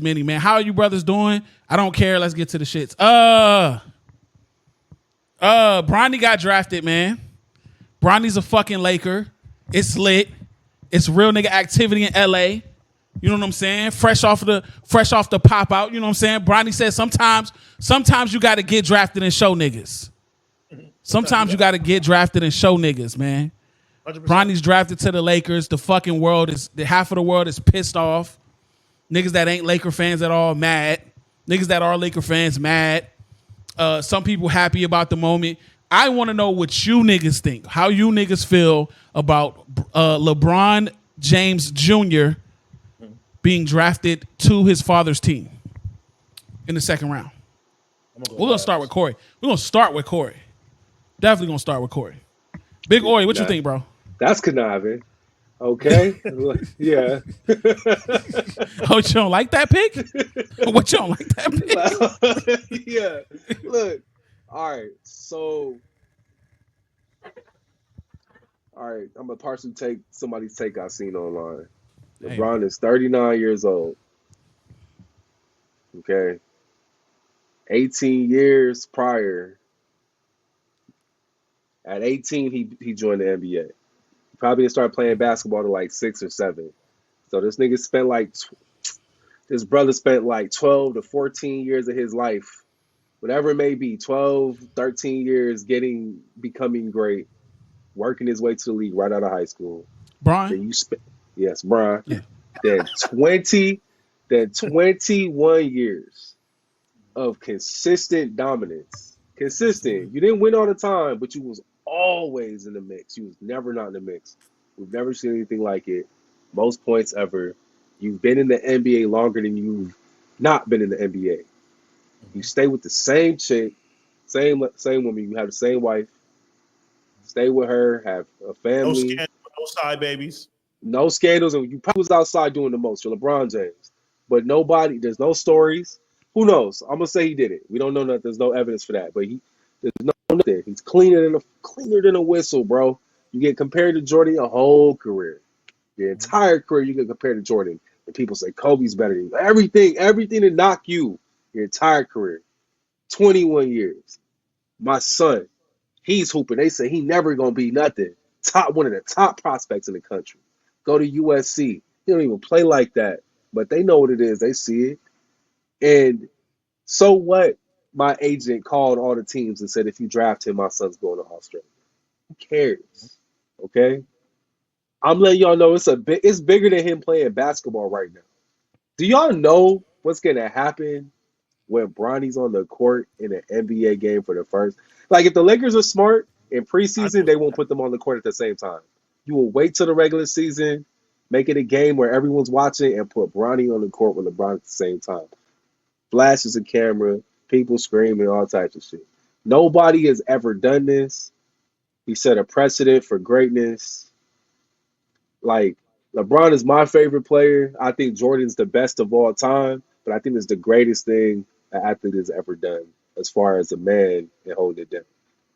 Many, man. How are you brothers doing? I don't care. Let's get to the shits. Bronny got drafted, man. Bronny's a fucking Laker. It's lit. It's real nigga activity in LA. You know what I'm saying? Fresh off the pop out. You know what I'm saying? Bronny said sometimes you gotta get drafted and show niggas. Sometimes you gotta get drafted and show niggas, man. 100%. Bronny's drafted to the Lakers. The fucking half of the world is pissed off. Niggas that ain't Laker fans at all, mad. Niggas that are Laker fans, mad. Some people happy about the moment. I want to know what you niggas think. How you niggas feel about LeBron James Jr. being drafted to his father's team in the second round. We're going to start with Corey. Definitely going to start with Corey. Big Ori, what you think, bro? That's conniving. Okay. Yeah. Oh, you don't like that pick? What, you don't like that pick? Yeah. Look. All right. So, I'm going to partially take somebody's take I seen online. LeBron is 39 years old. Okay. 18 years prior. At 18, he joined the NBA. Probably didn't start playing basketball to like 6 or 7. So this nigga this brother spent like 12 to 14 years of his life, whatever it may be, 12, 13 years becoming great, working his way to the league right out of high school. Brian? Yes, Brian. Yeah. Then 21 years of consistent dominance. Consistent. You didn't win all the time, but you was always in the mix. You was never not in the mix. We've never seen anything like it. Most points ever. You've been in the NBA longer than you've not been in the NBA. You stay with the same chick, same woman. You have the same wife. Stay with her. Have a family. No side babies. No scandals. And you probably was outside doing the most. You're LeBron James. But there's no stories. Who knows? I'm gonna say he did it. We don't know that. There's no evidence for that. But there's nothing. He's cleaner than a whistle, bro. You get compared to Jordan your whole career. Your entire career, you get compared to Jordan. And people say Kobe's better than you. Everything to knock you your entire career. 21 years. My son, he's hooping. They say he never gonna be nothing. One of the top prospects in the country. Go to USC. He don't even play like that. But they know what it is. They see it. And so what? My agent called all the teams and said, if you draft him, my son's going to Australia. Who cares? Okay? I'm letting y'all know it's bigger than him playing basketball right now. Do y'all know what's going to happen when Bronny's on the court in an NBA game for the first? Like, if the Lakers are smart, in preseason, they won't put them on the court at the same time. You will wait till the regular season, make it a game where everyone's watching, and put Bronny on the court with LeBron at the same time. Flashes of camera, people screaming, all types of shit. Nobody has ever done this. He set a precedent for greatness. Like, LeBron is my favorite player. I think Jordan's the best of all time, but I think it's the greatest thing an athlete has ever done as far as a man and holding it down.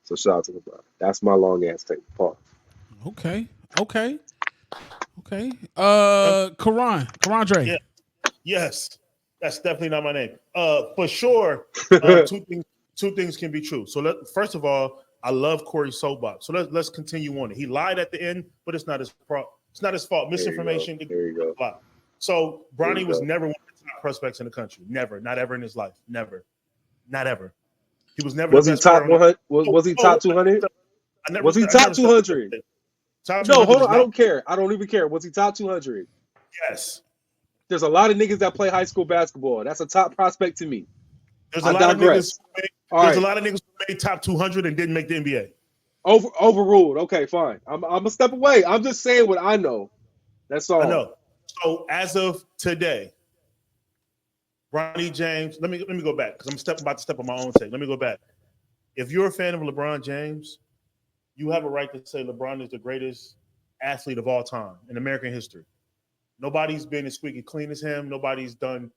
So shout out to LeBron. That's my long ass take. Pause. Okay. Karan Dre. Yeah. Yes. That's definitely not my name. For sure, two things can be true. So first of all, I love Corey's soapbox. So let's continue on it. He lied at the end, but it's not his fault. It's not his fault. Misinformation. There you go. So Bronny was never one of the top prospects in the country. Never. Not ever in his life. Never. Not ever. He was never. Was he top 100? Was he top 200? Was he top 200? No, hold on. I don't care. I don't even care. Was he top 200? Yes. There's a lot of niggas that play high school basketball. That's a top prospect to me. There's a lot of niggas who made top 200 and didn't make the NBA. Overruled. Okay, fine. I'm a step away. I'm just saying what I know. That's all. I know. So as of today, Bronny James. Let me go back because I'm about to step on my own take. Let me go back. If you're a fan of LeBron James, you have a right to say LeBron is the greatest athlete of all time in American history. Nobody's been as squeaky clean as him. Nobody's done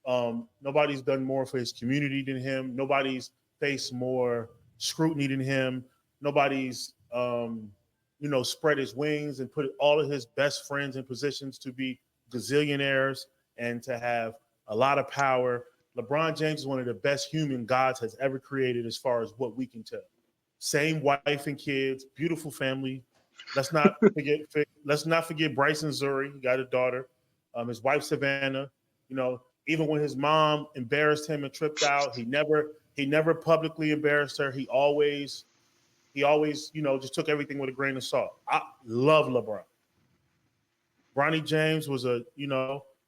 more for his community than him. Nobody's faced more scrutiny than him. Nobody's spread his wings and put all of his best friends in positions to be gazillionaires and to have a lot of power. LeBron James is one of the best human God has ever created as far as what we can tell. Same wife and kids, beautiful family. Let's not forget Bryson Zuri. He got a daughter. His wife Savannah. You know, even when his mom embarrassed him and tripped out, he never publicly embarrassed her. He always, just took everything with a grain of salt. I love LeBron. Bronny James was an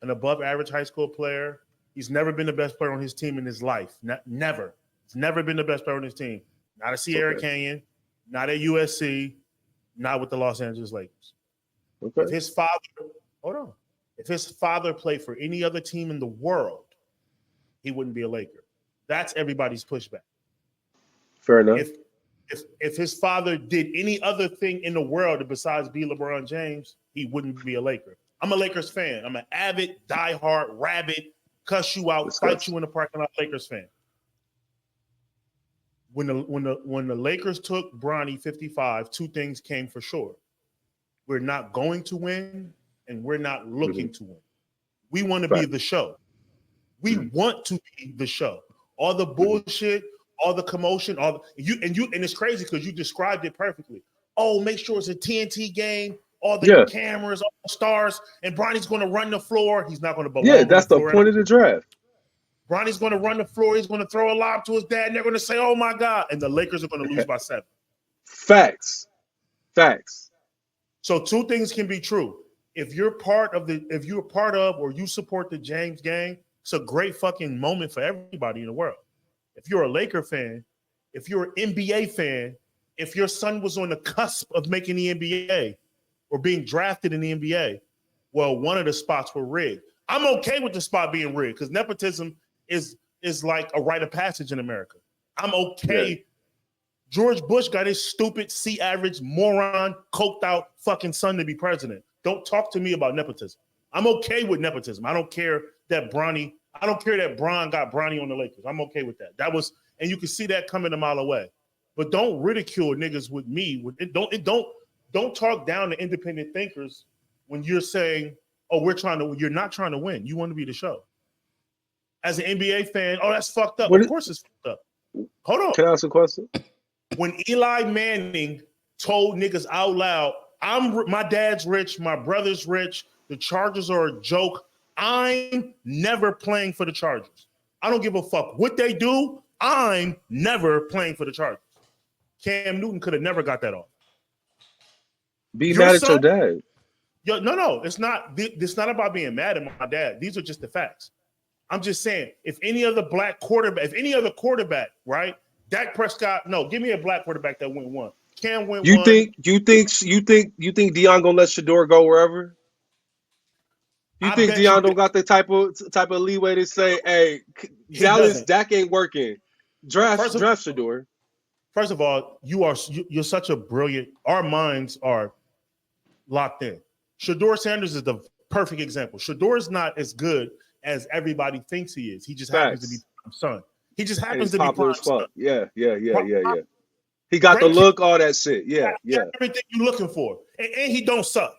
above average high school player. He's never been the best player on his team in his life. Never. He's never been the best player on his team. Not at Sierra Canyon, not at USC, not with the Los Angeles Lakers. Okay. If his father played for any other team in the world, he wouldn't be a Laker. That's everybody's pushback. Fair enough. If his father did any other thing in the world besides be LeBron James, he wouldn't be a Laker. I'm a Lakers fan. I'm an avid, diehard, rabid, cuss you out, fight you in the parking lot Lakers fan. When the Lakers took Bronny 55, two things came for sure. We're not going to win, and we're not looking to win. We want to be the show. We want to be the show. All the bullshit, all the commotion, and it's crazy because you described it perfectly. Oh, make sure it's a TNT game, all the cameras, all the stars, and Bronny's going to run the floor. He's not going to belong. Yeah, that's the point of the draft. Bronny's going to run the floor. He's going to throw a lob to his dad, and they're going to say, "Oh my God!" And the Lakers are going to lose by 7. Facts. So two things can be true. If you're part of or you support the James gang, it's a great fucking moment for everybody in the world. If you're a Laker fan, if you're an NBA fan, if your son was on the cusp of making the NBA or being drafted in the NBA, well, one of the spots were rigged. I'm okay with the spot being rigged because nepotism is like a rite of passage in America. I'm okay. Yeah. George Bush got his stupid, C-average, moron, coked out fucking son to be president. Don't talk to me about nepotism. I'm okay with nepotism. I don't care that Bron got Bronny on the Lakers. I'm okay with that. And you can see that coming a mile away. But don't ridicule niggas with me. Don't talk down to independent thinkers when you're saying, "Oh, you're not trying to win. You want to be the show." As an NBA fan, oh, that's fucked up. Of course it's fucked up. Hold on. Can I ask a question? When Eli Manning told niggas out loud, my dad's rich, my brother's rich, the Chargers are a joke, I'm never playing for the Chargers. I don't give a fuck what they do. I'm never playing for the Chargers. Cam Newton could have never got that off. Be mad at your dad. No, it's not. It's not about being mad at my dad. These are just the facts. I'm just saying, if any other quarterback, right? Dak Prescott, no, give me a black quarterback that went one. Cam went one. You think Deion gonna let Shador go wherever? You think Deion don't got the type of leeway to say, "Hey, Dallas, Dak ain't working. Draft Shador." First of all, you're such a brilliant. Our minds are locked in. Shador Sanders is the perfect example. Shador is not as good as everybody thinks he is. He just happens to be Prime's son. He just happens to be Prime's son. Yeah. He got the look, all that shit. Yeah. Everything you're looking for, and he don't suck.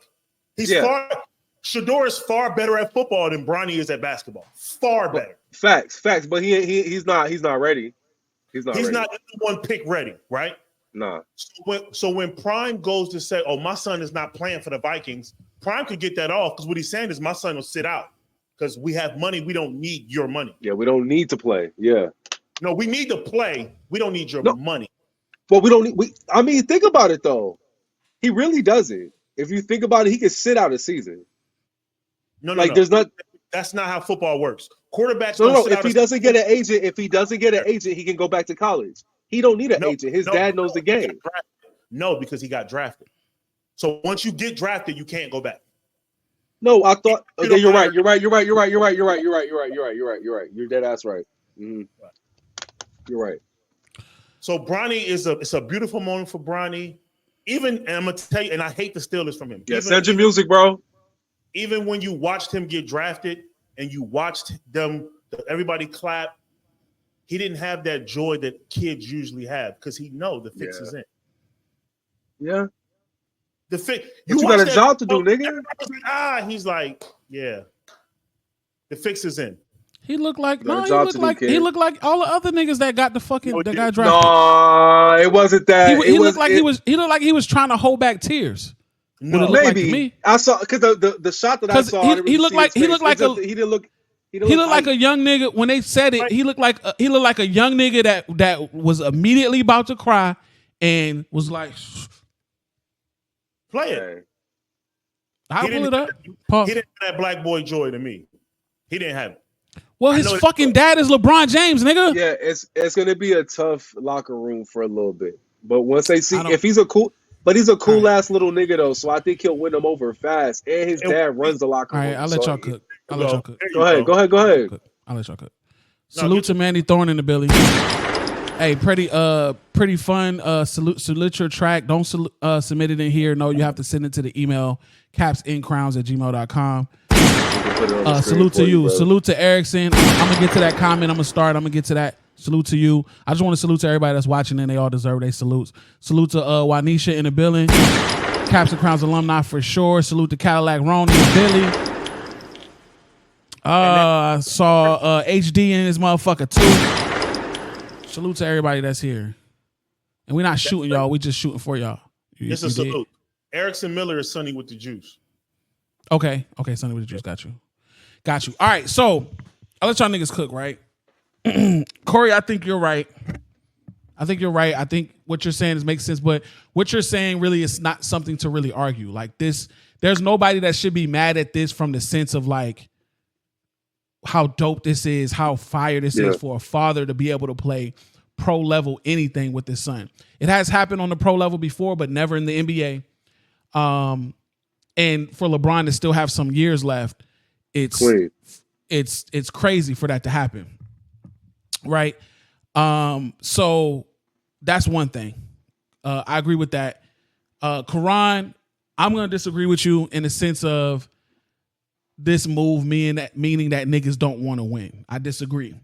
Shador is far better at football than Bronny is at basketball. Far better. Facts. But he's not ready. He's not the one pick ready, right? Nah. So when Prime goes to say, "Oh, my son is not playing for the Vikings," Prime could get that off because what he's saying is, "My son will sit out because we have money. We don't need your money." Yeah, we don't need to play. Yeah. No, we need to play. We don't need your money. But we don't need. Think about it though. He really doesn't. If you think about it, he could sit out a season. No. There's not. That's not how football works. Quarterbacks. No. If he doesn't get an agent, he can go back to college. He don't need an agent. His dad knows the game. No, because he got drafted. So once you get drafted, you can't go back. No, I thought. Okay, you're right. You're dead ass right. Mm-hmm. You're right. So Bronny it's a beautiful moment for Bronny. And I'm gonna tell you, and I hate to steal this from him. Yeah, send your music, bro. Even when you watched him get drafted and you watched everybody clap, he didn't have that joy that kids usually have because he know the fix is in. Yeah. The fix. You got a job to do, nigga. He's like, yeah. The fix is in. He looked like Got a he job looked to do, like kid. he looked like all the other niggas that got the fucking that got drafted. No, it wasn't that. He looked like he was trying to hold back tears. No, What it looked like maybe to me. I saw because the shot that I saw, I didn't really see his face. He looked like a young nigga when they said it. He looked like a young nigga that was immediately about to cry and was like, play it. I'll pull it up. He didn't have that black boy joy to me. He didn't have it. Well, his fucking dad is LeBron James, nigga. Yeah, it's gonna be a tough locker room for a little bit, but once they see if he's a cool ass little nigga though, so I think he'll win them over fast. And his dad runs the locker room. All right, I'll let y'all cook. Go ahead. I'll let y'all cook. Salute to Manny Thorne in the Billy. Hey, pretty fun. Salute your track. Don't submit it in here. No, you have to send it to the email capsincrowns@gmail.com. Salute to you. Salute to Erickson. I'm gonna get to that comment. I'm gonna get to that. Salute to you. I just want to salute to everybody that's watching, and they all deserve their salutes. Salute to Wanisha in the building. Caps and Crowns alumni for sure. Salute to Cadillac Ron in the Billy. I saw HD in his motherfucker too. Salute to everybody that's here. And we're not shooting y'all. We just shooting for y'all. It's a salute. Erickson Miller is Sonny with the juice. Okay, Sonny with the juice. Got you. All right, so I'll let y'all niggas cook, right? Corey, I think you're right. I think what you're saying makes sense, but what you're saying really is not something to really argue. Like this, there's nobody that should be mad at this from the sense of like how dope this is, how fire this is for a father to be able to play pro level anything with his son. It has happened on the pro level before, but never in the NBA. And for LeBron to still have some years left, it's crazy for that to happen. Right. So that's one thing. I agree with that. Karan, I'm going to disagree with you in the sense of this move meaning that niggas don't want to win. I disagree.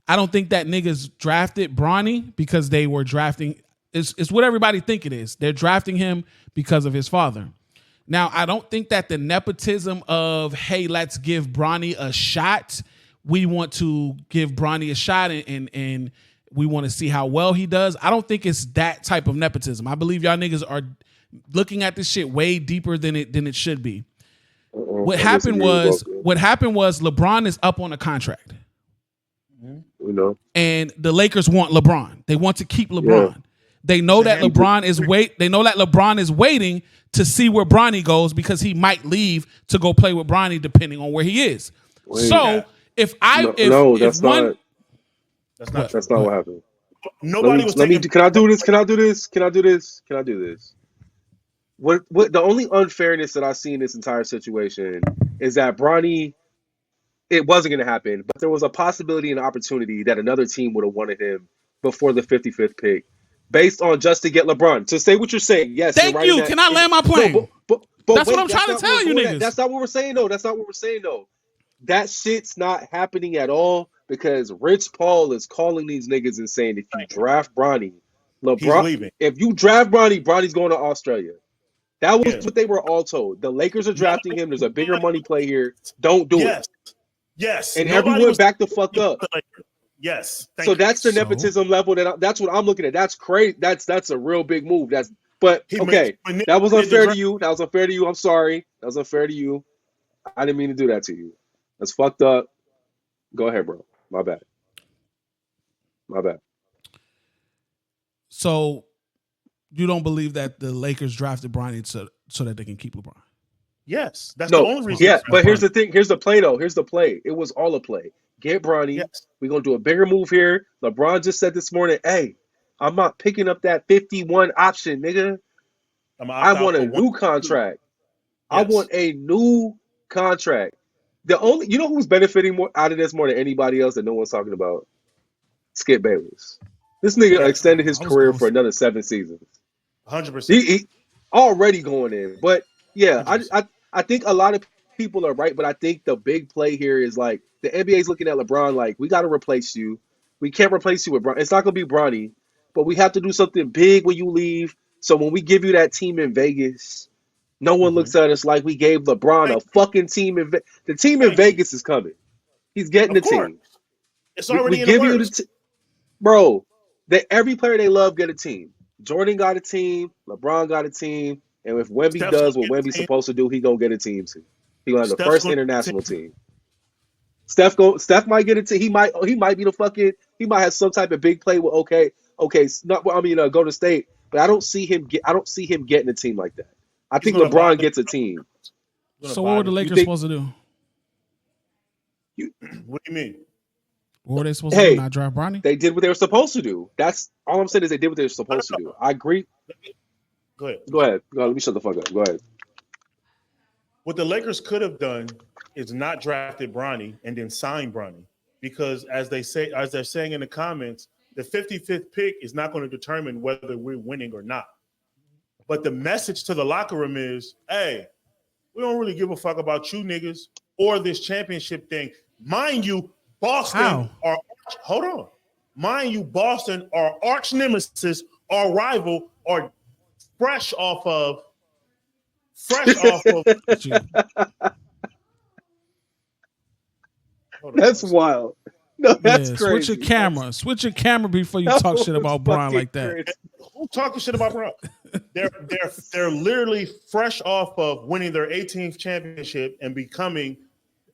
I don't think that niggas drafted Bronny because they were drafting. It's what everybody think it is. They're drafting him because of his father. Now, I don't think that the nepotism of, hey, let's give Bronny a shot. We want to give Bronny a shot and we want to see how well he does. I don't think it's that type of nepotism. I believe y'all niggas are looking at this shit way deeper than it should be. What happened was LeBron is up on a contract. You know. And the Lakers want LeBron. They want to keep LeBron. Yeah. They know that LeBron is waiting to see where Bronny goes because he might leave to go play with Bronny depending on where he is. That's not what happened. Nobody was taking. Can I do this? What the only unfairness that I see in this entire situation is that Bronny, it wasn't going to happen, but there was a possibility and opportunity that another team would have wanted him before the 55th pick, based on just to get LeBron. To say what you're saying, yes. Thank you. Can I land my plane? No, but that's what I'm trying to tell you, niggas. That's not what we're saying, though. That shit's not happening at all because Rich Paul is calling these niggas and saying if you draft Bronny, LeBron, if you draft Bronny, Bronny's going to Australia. That was what they were all told. The Lakers are drafting him. There's a bigger money play here. Don't do it. Yes. And everyone back the fuck up. Yes. So that's the nepotism level. That's what I'm looking at. That's crazy. That's a real big move. That was unfair to you. I'm sorry. That was unfair to you. I didn't mean to do that to you. That's fucked up. Go ahead, bro. My bad. So you don't believe that the Lakers drafted Bronny so that they can keep LeBron? Yes. That's the only reason. Yeah, but here's the thing. Here's the play, though. Here's the play. It was all a play. Get Bronny. Yes. We're going to do a bigger move here. LeBron just said this morning, hey, I'm not picking up that 51 option, nigga. I want a new contract. Yes. I want a new contract. You know who's benefiting more out of this more than anybody else that no one's talking about? Skip Bayless. This nigga extended his career for another 7 seasons. 100%. He already going in. But yeah, I think a lot of people are right, but I think the big play here is like the NBA's looking at LeBron like, we got to replace you. We can't replace you with Bronny. It's not going to be Bronny, but we have to do something big when you leave. So when we give you that team in Vegas, no one looks at us like we gave LeBron a fucking team in Vegas. The team in Vegas is coming. He's getting the Of course. team. It's We already in give the you works. bro. Every player they love get a team. Jordan got a team. LeBron got a team. And if Wemby Steph's does gonna what get a Wemby's team. supposed to do, he gonna get a team too. He gonna have the Steph's first gonna get a international team. team. Steph might get a team. He might be the fucking. He might have some type of big play with Golden State. But I don't see him getting a team like that. I He's think gonna buy LeBron the gets a team. So what were the You Lakers think? supposed to do? What do you mean? What were they supposed to do? Hey, Not draft Bronny? they did what they were supposed to do. That's all I'm saying is they did what they were supposed to do. I agree. Go ahead. Go ahead. Let me shut the fuck up. Go ahead. What the Lakers could have done is not drafted Bronny and then sign Bronny, because as they're saying in the comments, the 55th pick is not going to determine whether we're winning or not. But the message to the locker room is, hey, we don't really give a fuck about you niggas or this championship thing. Mind you, Boston Mind you, Boston, our arch nemesis, our rival, are fresh off of. That's wild. No, that's crazy. Switch your camera. Switch your camera before you talk shit about Bron like that. Crazy. Who talking shit about Bron? They're literally fresh off of winning their 18th championship and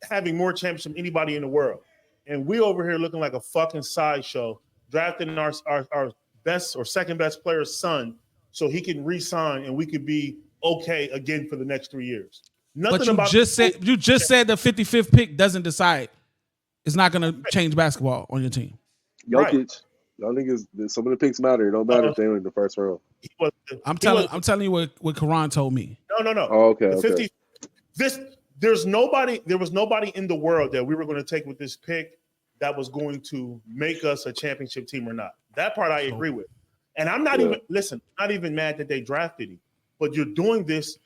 having more championships than anybody in the world. And we over here looking like a fucking sideshow, drafting our best or second best player's son so he can re-sign and we could be okay again for the next 3 years. But you just said the 55th pick doesn't decide. It's not going to change basketball on your team. Jokic, right. Y'all niggas, some of the picks matter. It don't matter if they were in the first round. I'm telling you what Karan told me. No. Oh, okay. There was nobody in the world that we were going to take with this pick that was going to make us a championship team or not. That part I agree with. And I'm not even mad that they drafted him. But you're doing this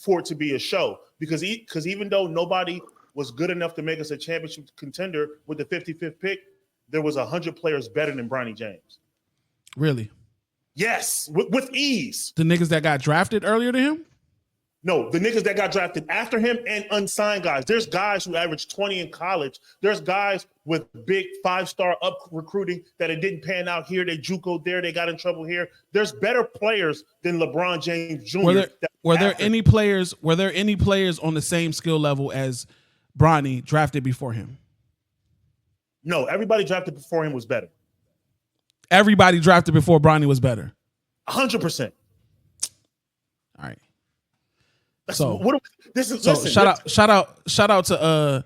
for it to be a show because even though nobody was good enough to make us a championship contender with the 55th pick, there was 100 players better than Bronny James. Really? Yes, with ease. The niggas that got drafted earlier than him? No, the niggas that got drafted after him and unsigned guys. There's guys who averaged 20 in college. There's guys with big 5-star up recruiting that it didn't pan out here. They JUCO'd there. They got in trouble here. There's better players than LeBron James Jr. Were there any players on the same skill level as Bronny drafted before him? No, everybody drafted before him was better. Everybody drafted before Bronny was better. 100%. All right. So shout out to shout out to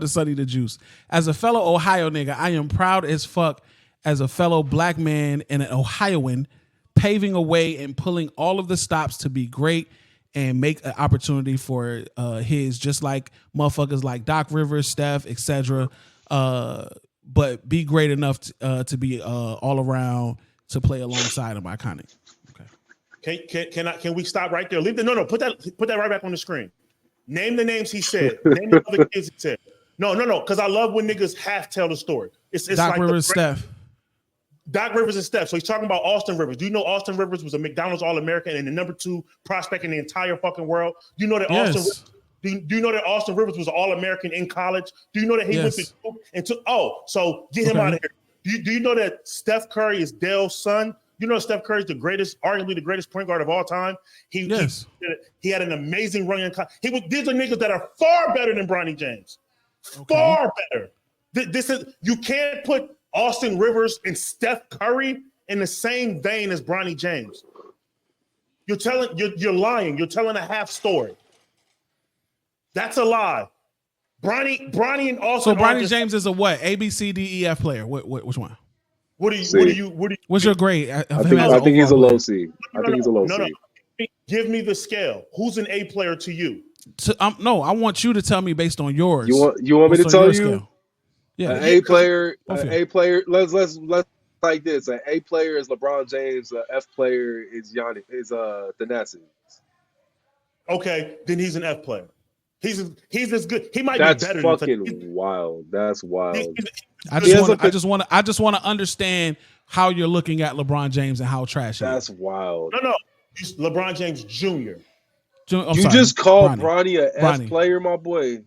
Sonny the Juice. As a fellow Ohio nigga, I am proud as fuck as a fellow black man and an Ohioan, paving a way and pulling all of the stops to be great and make an opportunity for his, just like motherfuckers like Doc Rivers, Steph, etc. But be great enough to be all around to play alongside him. Iconic. Can we stop right there? Put that right back on the screen. Name the names he said. Name the other kids he said. No, because I love when niggas half tell the story. It's Doc like Rivers, Steph. Doc Rivers and Steph. So he's talking about Austin Rivers. Do you know Austin Rivers was a McDonald's All-American and the number 2 prospect in the entire fucking world? Do you know that do you know that Austin Rivers was an All-American in college? Do you know that he went to Duke and took? So get him out of here. Do you know that Steph Curry is Dale's son? You know Steph Curry is arguably the greatest point guard of all time. He had an amazing run in college. These are niggas that are far better than Bronny James. Far better. You can't put Austin Rivers and Steph Curry in the same vein as Bronny James. You're lying. You're telling a half story. That's a lie. Bronny and Austin. So Bronny James is a what? A, B, C, D, E, F player. Which one? What's your grade? I think he's a low C. I think he's a low C. Give me the scale. Who's an A player to you? No, I want you to tell me based on yours. You want me to tell you? Scale. Yeah, an A player. Let's like this. An A player is LeBron James. An F player is Thanasis. Okay, then he's an F player. He's as good. He might be better. That's fucking wild. That's wild. I just want to understand how you're looking at LeBron James and how trash he is. That's wild. No. He's LeBron James Jr. You just called Bronny an F player, my boy.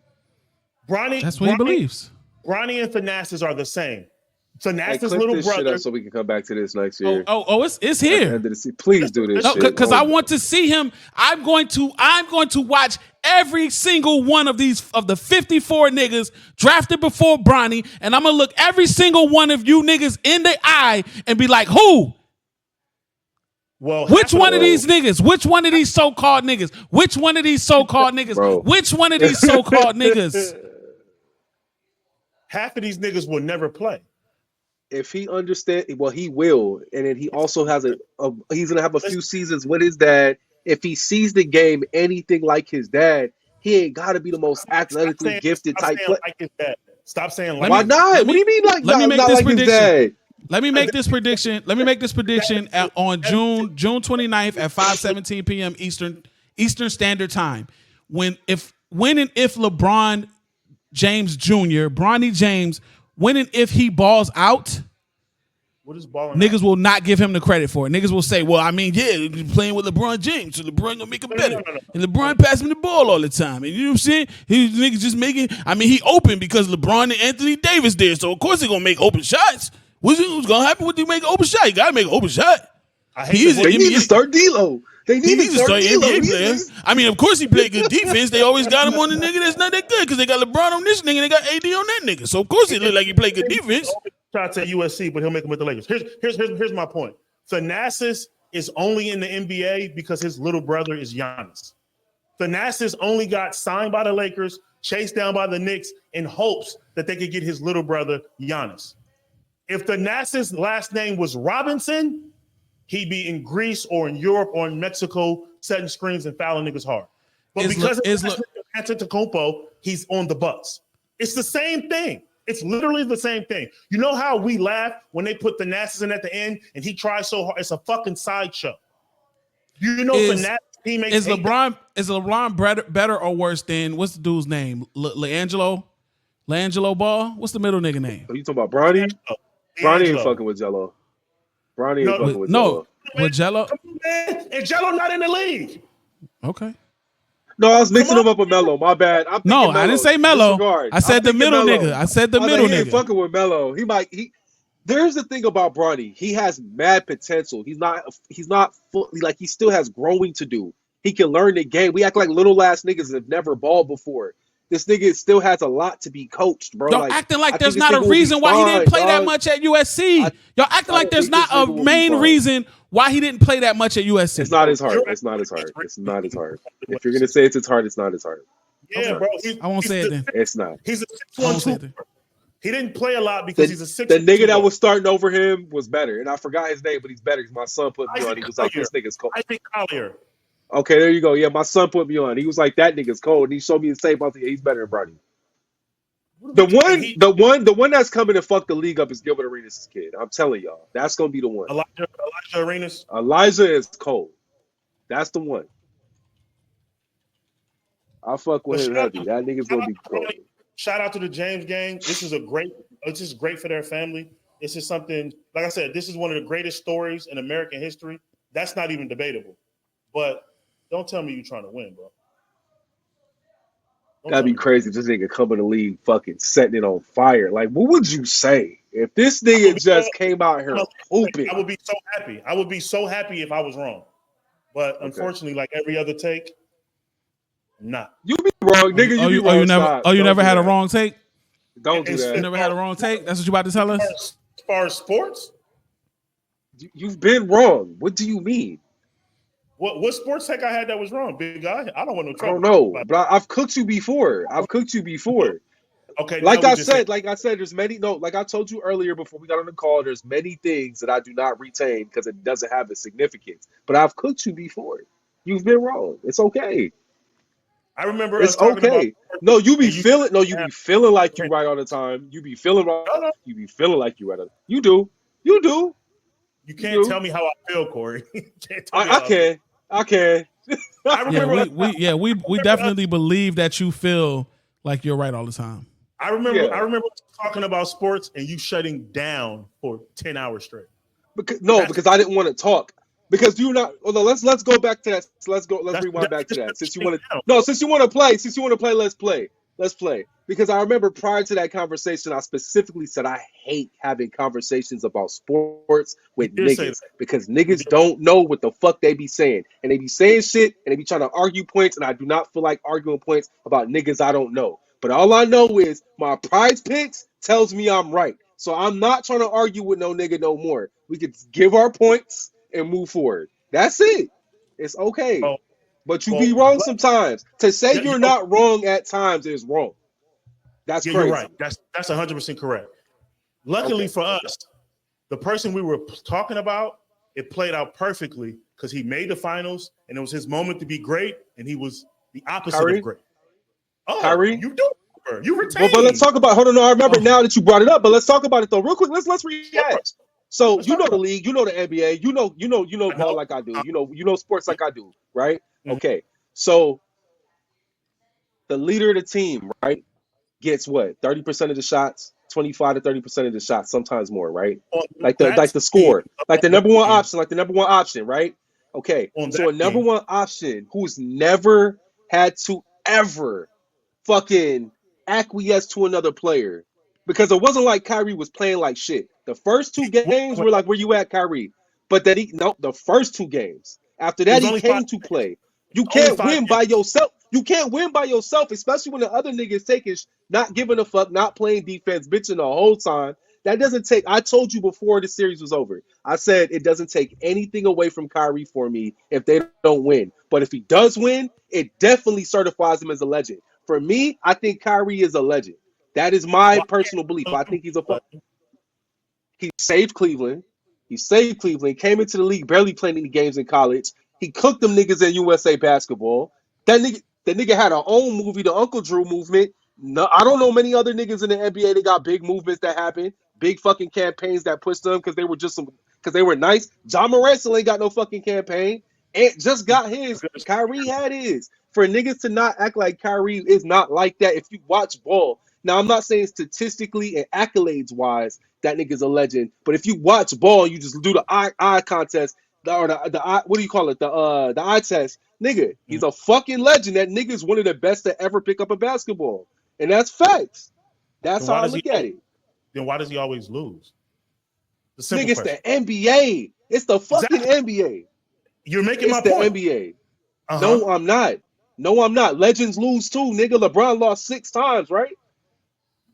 That's what he believes. Bronny and Thanasis are the same. Thanasis' clip little this brother. shit up so we can come back to this next year. It's here. Please do this shit. Because I want to see him. I'm going to watch every single one of the 54 niggas drafted before Bronny, and I'm gonna look every single one of you niggas in the eye and be like, who? Well, which one of these niggas? Which one of these so-called niggas? Which one of these so-called niggas? Bro. Which one of these so-called niggas? Half of these niggas will never play. If he understands, well, he will, and then he also has he's gonna have a few seasons with his dad. If he sees the game anything like his dad, he ain't got to be the most athletically gifted type player. Stop saying like. Why not? What do you mean like? Let me make not this like prediction. His dad? Let me make this prediction. On June 29th at 5:17 p.m. Eastern Standard Time. When and if LeBron James Jr., Bronny James, when and if he balls out, what is balling niggas out? will not give him the credit for it. Niggas will say, well, I mean, yeah, he's playing with LeBron James, so LeBron gonna make him better. No. And LeBron pass him the ball all the time. And you know what I'm saying? Niggas just making, I mean, he open because LeBron and Anthony Davis there, so of course he gonna make open shots. What's gonna happen when you make an open shot? You gotta make an open shot. They need to start D'Lo. They need to start NBA players. I mean, of course he played good defense. They always got him on the nigga that's not that good because they got LeBron on this nigga and they got AD on that nigga. So of course he look like he played good defense. Shots at USC, but he'll make them with the Lakers. Here's my point. Thanasis is only in the NBA because his little brother is Giannis. Thanasis only got signed by the Lakers, chased down by the Knicks in hopes that they could get his little brother Giannis. If Thanasis' last name was Robinson, he'd be in Greece or in Europe or in Mexico setting screens and fouling niggas hard. But because of Antetokounmpo, he's on the Bucks. It's the same thing. It's literally the same thing. You know how we laugh when they put Thanasis in at the end and he tries so hard? It's a fucking sideshow. You know Thanasis teammates. Is LeBron better or worse than, what's the dude's name? LeAngelo Ball? What's the middle nigga name? Are you talking about Bronny? Bronny ain't fucking with Jello. Bronny ain't fucking with Jello. With Jello? Come on, man. And Jello not in the league. Okay. No, I was mixing him up with Melo. My bad. No, I didn't say Melo. I said the middle nigga. I said the middle nigga. He ain't fucking with Melo. There's the thing about Bronny. He has mad potential. He's not fully, like, he still has growing to do. He can learn the game. We act like little ass niggas that have never balled before. This nigga still has a lot to be coached, bro. Y'all acting like there's not a reason why he didn't play that much at USC. Y'all acting like there's not a main reason why he didn't play that much at USC. It's not his heart. It's not his heart. It's not his heart. If you're gonna say it's his heart, it's not his heart. Yeah, bro. I won't say it then. It's not. He's a 6'1". He didn't play a lot because he's a 6'1". The nigga that was starting over him was better, and I forgot his name, but he's better. My son put me on. He was like, "This nigga's cold." I think Collier. Okay, there you go. Yeah, my son put me on. He was like, "That nigga's cold." And he showed me the same. I was like, he's better than Bronny. The one that's coming to fuck the league up is Gilbert Arenas' kid. I'm telling y'all, that's gonna be the one. Elijah Arenas. Elijah is cold. That's the one. I fuck with him heavy. That nigga's gonna be cold. Shout out to the James gang. This is great for their family. It's just something, like I said, this is one of the greatest stories in American history. That's not even debatable. But don't tell me you're trying to win, bro. That'd be crazy if this nigga come in the league fucking setting it on fire. Like, what would you say if this nigga just came out here hooping? I would be so happy. I would be so happy if I was wrong. But unfortunately, like every other take, nah. You be wrong, nigga. You be wrong. You never had a wrong take? Don't do that. You never had a wrong take? That's what you about to tell us? As far as sports? You've been wrong. What do you mean? What sports take I had that was wrong, big guy? I don't want no trouble. I don't know, but I've cooked you before. Okay. Like I said, there's many. No, like I told you earlier before we got on the call, there's many things that I do not retain because it doesn't have a significance. But I've cooked you before. You've been wrong. It's okay. I remember. It's okay. No, you be feeling. No, you be feeling like you right all the time. You be feeling right. No. You be feeling like you right. You do. You do. You can't tell me how I feel, Corey. I can. I remember. We definitely believe that you feel like you're right all the time. I remember talking about sports and you shutting down for 10 hours straight. Because I didn't want to talk. Because you're not. Well, let's go back to that. Let's rewind back to that. Since you want to play, let's play. Let's play. Because I remember prior to that conversation, I specifically said I hate having conversations about sports You with did say that. niggas because niggas don't know what the fuck they be saying. And they be saying shit and they be trying to argue points, and I do not feel like arguing points about niggas I don't know. But all I know is my prize picks tells me I'm right. So I'm not trying to argue with no nigga no more. We could give our points and move forward. That's it. It's okay. Well, But you be well, wrong sometimes. To say yeah, you're not wrong at times is wrong. That's yeah, crazy. you're right. That's 100% correct. Luckily for us, the person we were talking about, it played out perfectly because he made the finals and it was his moment to be great, and he was the opposite Kyrie? of great. Oh, Kyrie? you do. You retained. But let's talk about. Hold on, no, I remember Oh, now that you brought it up. But let's talk about it though, real quick. Let's sure. rehash. So Let's you talk know the about it. league, you know the NBA, you know I ball know. like I do. You know sports like I do, right? Mhm. Okay. So the leader of the team, right, gets what 30% of the shots, 25 to 30% of the shots, sometimes more, right? On Like that the team, score, like the number one team, option, right? Okay. on So that a number team, one option who's never had to ever fucking acquiesce to another player. Because it wasn't like Kyrie was playing like shit. The first two games were like, where you at, Kyrie? But then the first two games. After it that, was he only 5 came to games. play. You Only can't 5 win by games. yourself. You can't win by yourself, especially when the other niggas taking not giving a fuck, not playing defense, bitching the whole time. That doesn't take. I told you before the series was over. I said it doesn't take anything away from Kyrie for me if they don't win. But if he does win, it definitely certifies him as a legend. For me, I think Kyrie is a legend. That is my Why personal belief. I think he's a can't he saved Cleveland. He saved Cleveland. Came into the league barely playing any games in college. He cooked them niggas in USA basketball. That nigga had our own movie, the Uncle Drew movement. No, I don't know many other niggas in the NBA that got big movements that happen, big fucking campaigns that pushed them because they were just some because they were nice. John Morant still ain't got no fucking campaign. And just got his. Kyrie had his. For niggas to not act like Kyrie is not like that. If you watch ball, now I'm not saying statistically and accolades wise that nigga's a legend, but if you watch ball, you just do the eye contest or the eye, what do you call it? The eye test. Nigga, he's a fucking legend. That nigga's one of the best to ever pick up a basketball. And that's facts. That's then how why I does he look at it. then why does he always lose? The simple Nigga, it's the question. NBA. It's the fucking Exactly. NBA. You're making It's my the point. NBA. Uh-huh. No, I'm not. No, I'm not. Legends lose too, nigga. LeBron lost 6 times, right?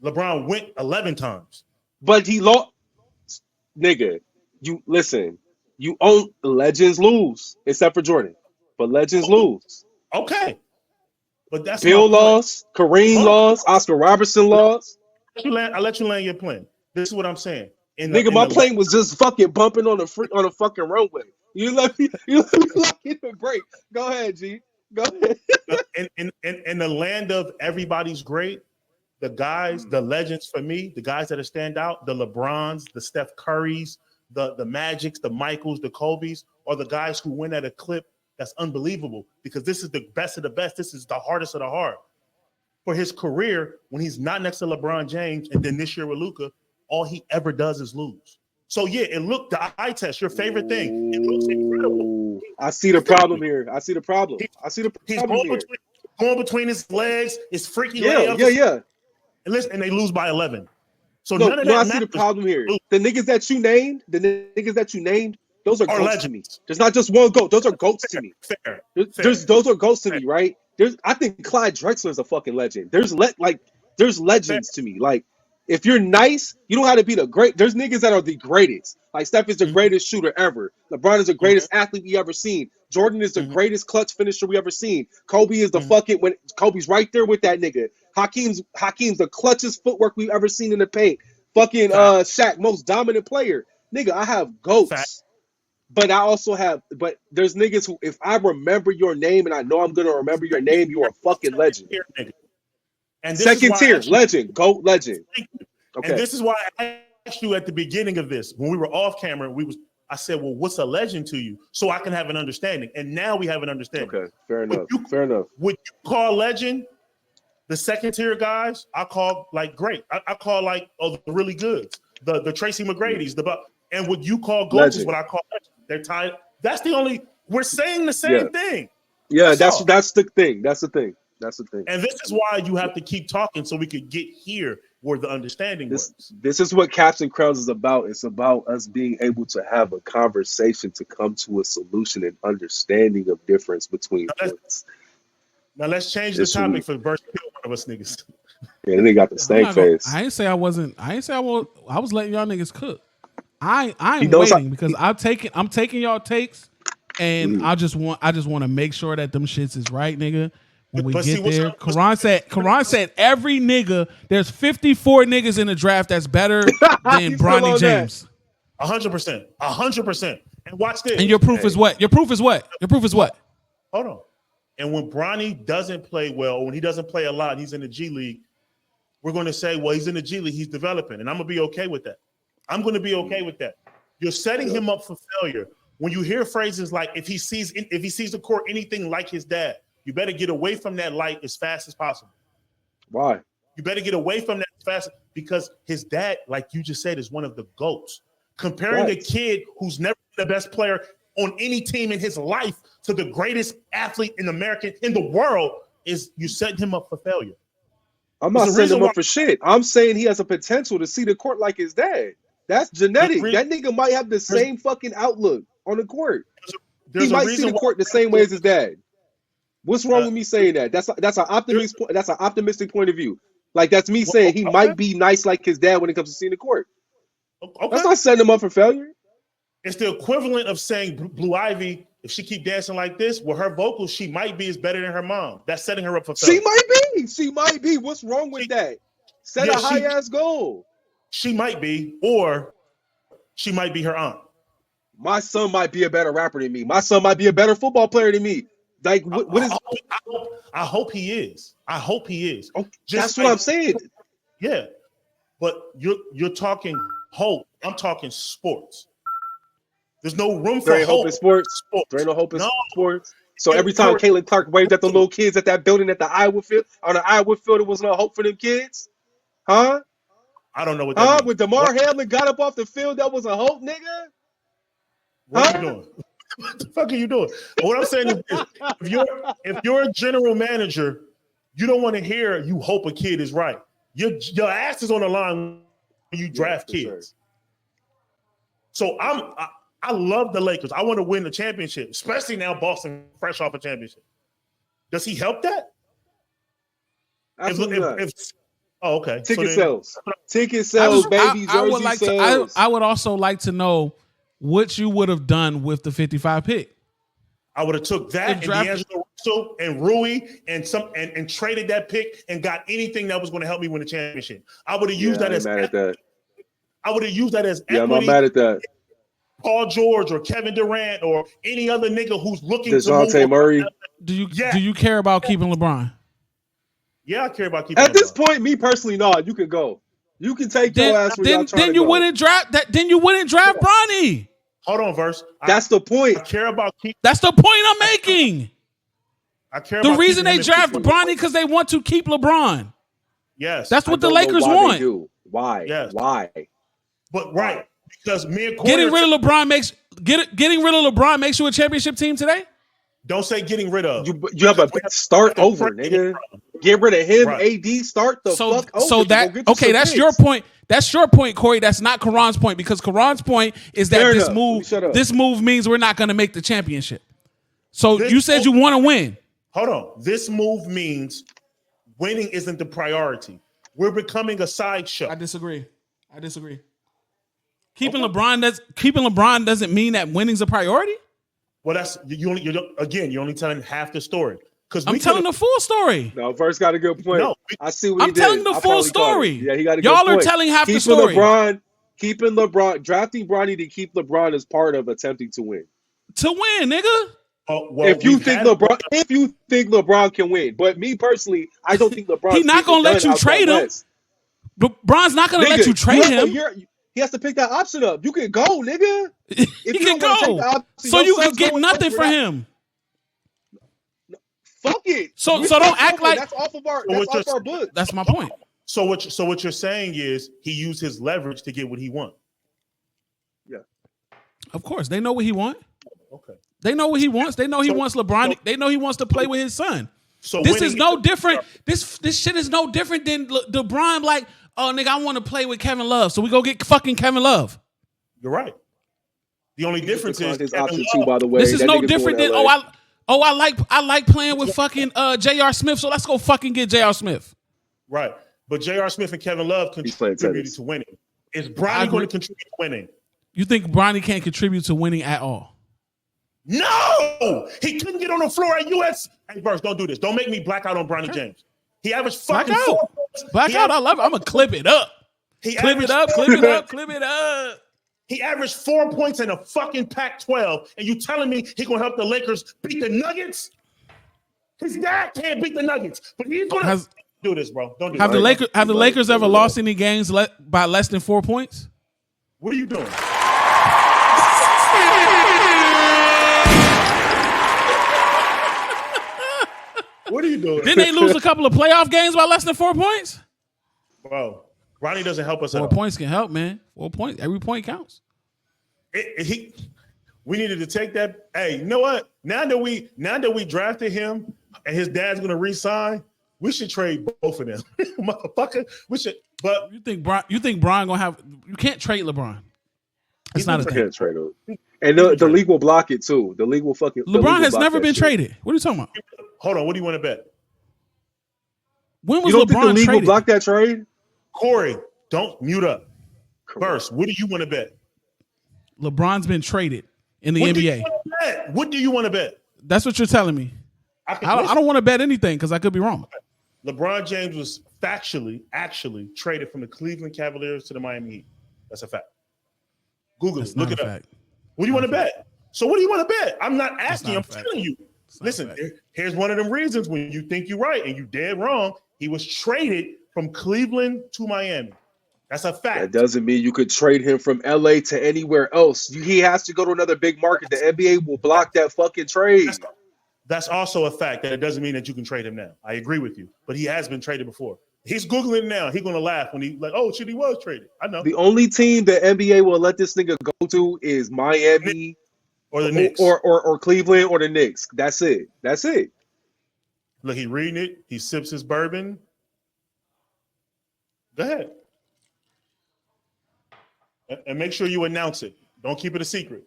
LeBron went 11 times. But he lost. Nigga, you listen. You own legends lose, except for Jordan. But legends lose. Okay. But that's my Bill point. lost. Kareem Hold on. lost. Oscar Robertson lost. I let you land your plane. This is what I'm saying. Nigga, In my the plane was just fucking bumping on a fucking runway. You let me like it break. Go ahead, G. Go ahead. in the land of everybody's great, the guys, the legends for me, the guys that are stand out, the LeBrons, the Steph Currys, the Magics, the Michaels, the Kobe's, are the guys who win at a clip that's unbelievable because this is the best of the best. This is the hardest of the hard. For his career, when he's not next to LeBron James, and then this year with Luka, all he ever does is lose. So yeah, it looked the eye test, your favorite thing. It looks incredible. I see the problem here. I see the problem. I see the He's problem here. going between his legs, his freaky Yeah, layups, yeah. and they lose by 11. So No, none of no, that I see the matters. problem here. The niggas that you named, those are Are goats to me. legends. There's not just one goat. Those are goats to me. Fair. Those are goats to me, right? I think Clyde Drexler's a fucking legend. There's legends to me. Like, if you're nice, you don't have to be the great. There's niggas that are the greatest. Like Steph is the greatest shooter ever. LeBron is the greatest athlete we ever seen. Jordan is the greatest clutch finisher we ever seen. Kobe is the fucking when Kobe's right there with that nigga. Hakeem's the clutchest footwork we've ever seen in the paint. Fucking Shaq, most dominant player. Nigga, I have goats. Fact. But I also have, but there's niggas who, if I remember your name and I know I'm gonna remember your name, you are a fucking legend. And this Second is why tier, legend, GOAT legend. And Okay. this is why I asked you at the beginning of this, when we were off camera, I said, well, what's a legend to you? So I can have an understanding. And now we have an understanding. Okay, fair enough. Fair enough. Would you call legend the second tier guys? I call like great. I call like the really goods, the Tracy McGrady's, and would you call GOAT is what I call legend. They're tied. That's the only. We're saying the same thing. Yeah, that's the thing. That's the thing. That's the thing. And this is why you have to keep talking so we could get here where the understanding works. This is what Caps and Crowns is about. It's about us being able to have a conversation to come to a solution and understanding of difference between points. Now let's change the topic for verse kill one of us niggas. Yeah, then they got the stank face. I ain't say I wasn't. I ain't say I was letting y'all niggas cook. I'm waiting because I'm taking y'all takes, and I just want to make sure that them shits is right, nigga. When we get there, Karan said every nigga. There's 54 niggas in the draft that's better than Bronny James. 100%, 100%. And watch this. And your proof is what? Your proof is what? Hold on. And when Bronny doesn't play well, or when he doesn't play a lot, he's in the G League. We're going to say, well, he's in the G League, he's developing, and I'm going to be okay with that. I'm going to be okay with that. You're setting him up for failure. When you hear phrases like, if he sees the court anything like his dad, you better get away from that light as fast as possible. Why? You better get away from that as fast because his dad, like you just said, is one of the GOATs. Comparing a kid who's never been the best player on any team in his life to the greatest athlete in the world is you setting him up for failure. I'm not setting him up for shit. I'm saying he has a potential to see the court like his dad. That's genetic. That nigga might have the same fucking outlook on the court. He might see the court the same way as his dad. What's wrong with me saying that? That's an optimistic point of view. Like that's me saying he might be nice like his dad when it comes to seeing the court. Okay. That's not setting him up for failure. It's the equivalent of saying Blue Ivy, if she keep dancing like this, with her vocals, she might be better than her mom. That's setting her up for failure. She might be. What's wrong with that? Set a high ass goal. She might be, or she might be her aunt. My son might be a better rapper than me. My son might be a better football player than me. Like, what is? I hope he is. I hope he is. Okay, that's what I'm saying. Yeah, but you're talking hope. I'm talking sports. There's no room for hope in sports. There ain't no hope in sports. So every time Caitlin Clark waved at the little kids at that building at the Iowa field, on the Iowa field, there was no hope for them kids, huh? I don't know what that means. When DeMar Hamlin got up off the field, that was a hope, nigga. What are you doing? What the fuck are you doing? What I'm saying is, if you're a general manager, you don't want to hear you hope a kid is right. Your ass is on the line when you draft kids. Sure. So I love the Lakers. I want to win the championship, especially now Boston fresh off a championship. Does he help that? Absolutely not. Oh, okay. Ticket sales, baby. I would also like to know what you would have done with the 55 pick. I would have took that and D'Angelo Russell and Rui and traded that pick and got anything that was going to help me win the championship. I would have used that as equity. I would have used that as equity. Yeah, I'm mad at that. Paul George or Kevin Durant or any other nigga who's looking DeJounte Murray. Do you care about keeping LeBron? Yeah, I care about keeping. At this point, me personally, no. You can go. You can take your ass. Then you wouldn't draft that. Then you wouldn't draft Bronny. Hold on, verse. That's the point. I care about keep. That's the point I'm making. I care. The reason they draft Bronny because they want to keep LeBron. Yes, that's what the Lakers want. Why? Yes. Why? But right, because me and getting rid of LeBron makes you a championship team today. Don't say getting rid of. You have a start over, nigga. Get rid of him. Right. AD start the fuck over. So that's your point. That's your point, Corey. That's not Karan's point because Karan's point is that this move means we're not going to make the championship. So you said you want to win. Hold on. This move means winning isn't the priority. We're becoming a sideshow. I disagree. Keeping LeBron doesn't mean that winning's a priority. Well, that's you're only telling half the story. Because I'm telling the full story. No, Verse got a good point. No, I see what I'm telling the full story. Yeah, he got a good Y'all point. are telling half the story. Keeping LeBron, drafting Bronny to keep LeBron is part of attempting to win. To win, nigga. If you think LeBron can win, but me personally, I don't think LeBron. He's not gonna let you trade him. LeBron's not gonna let you trade him. He has to pick that option up. You can go, nigga. He can go. So you can get nothing for him. Fuck it. So don't act like that's off our book. That's my point. So what you're saying is he used his leverage to get what he wants. Yeah. Of course, they know what he wants. Okay. They know what he wants. They know he wants LeBron. They know he wants to play with his son. So this is no different. This shit is no different than LeBron. Like, oh nigga, I want to play with Kevin Love, so we go get fucking Kevin Love. You're right. The only difference is his option too. By the way, this is no different than I like playing with fucking J.R. Smith, so let's go fucking get J.R. Smith. Right, but J.R. Smith and Kevin Love contributed to winning. Is Bronny going to contribute to winning? You think Bronny can't contribute to winning at all? No, he couldn't get on the floor at US. Hey, Verse, don't do this. Don't make me black out on Bronny James. He averaged fucking 4 points. Black out. I love it. I'm gonna clip it up. Clip it up. He averaged 4 points in a fucking Pac-12, and you telling me he gonna help the Lakers beat the Nuggets? His dad can't beat the Nuggets, but he's gonna do this, bro. Don't do this. Have the Lakers ever lost any games by less than 4 points? What are you doing? What are you doing? Didn't they lose a couple of playoff games by less than 4 points? Bro, Ronnie doesn't help us at 4 all. points can help, man. 4 points. Every point counts. We needed to take that. Hey, you know what? Now that we drafted him and his dad's gonna re-sign, we should trade both of them. Motherfucker. We should, but you think Brian gonna have you can't trade LeBron. It's not a thing. Can't trade him. And the league will block it too. The league will fucking LeBron has never been traded. What are you talking about? Hold on, what do you want to bet? When was you don't LeBron think the league traded? will block that trade? Corey, don't mute up. First, what do you want to bet? LeBron's been traded in the NBA. What do you want to bet? That's what you're telling me. I don't want to bet anything because I could be wrong. LeBron James was actually traded from the Cleveland Cavaliers to the Miami Heat. That's a fact. Google it. Look it up. What do you want to bet? So what do you want to bet? I'm not asking. I'm telling you. Listen, here's one of them reasons when you think you're right and you dead wrong. He was traded from Cleveland to Miami. That's a fact. That doesn't mean you could trade him from LA to anywhere else. He has to go to another big market. The NBA will block that fucking trade. That's also a fact that it doesn't mean that you can trade him now. I agree with you, but he has been traded before. He's Googling it now. He's going to laugh when he like, oh, shit, he was traded. I know. The only team the NBA will let this nigga go to is Miami or the Knicks. Or Cleveland or the Knicks. That's it. That's it. Look, he reading it. He sips his bourbon. Go ahead. And make sure you announce it. Don't keep it a secret.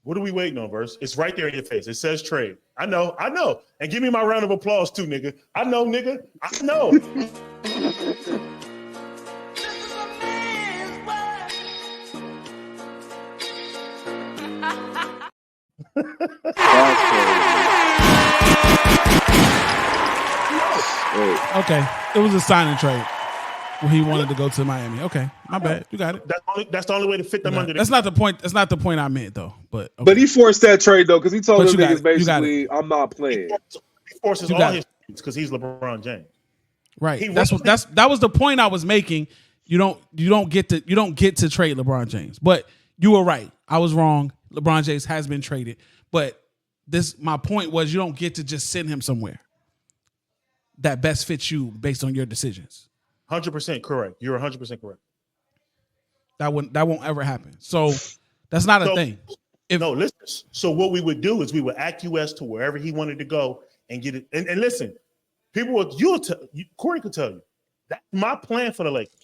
What are we waiting on, Verse? It's right there in your face. It says trade. I know. And give me my round of applause too, nigga. I know, nigga. I know. Okay, it was a signing trade where he wanted to go to Miami. Okay, my bad. You got it. That's the only way to fit them under. That's not the point. That's not the point I meant though. But okay. But he forced that trade though because he told them niggas basically, "I'm not playing." He forces all his because he's LeBron James. Right. That was the point I was making. You don't get to trade LeBron James. But you were right. I was wrong. LeBron James has been traded. But my point was you don't get to just send him somewhere that best fits you based on your decisions. 100% correct. You're 100% correct. That won't ever happen. So that's not a thing. Listen. So what we would do is we would acquiesce to wherever he wanted to go and get it. And listen, Corey could tell you that's my plan for the Lakers.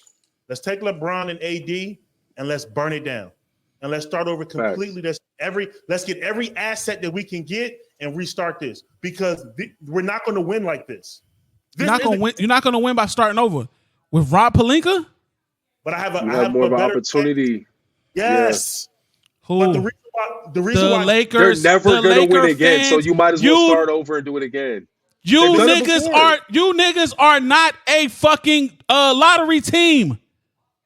Let's take LeBron and AD and let's burn it down. And let's start over completely. Let's get every asset that we can get and restart this because we're not going to win like this. You're not going to win by starting over with Rob Pelinka. But I have more of an opportunity. Plan. Yes. Yeah. Who? But the reason why Lakers, they're never going to win again. So you might as well start over and do it again. You niggas are not a fucking lottery team.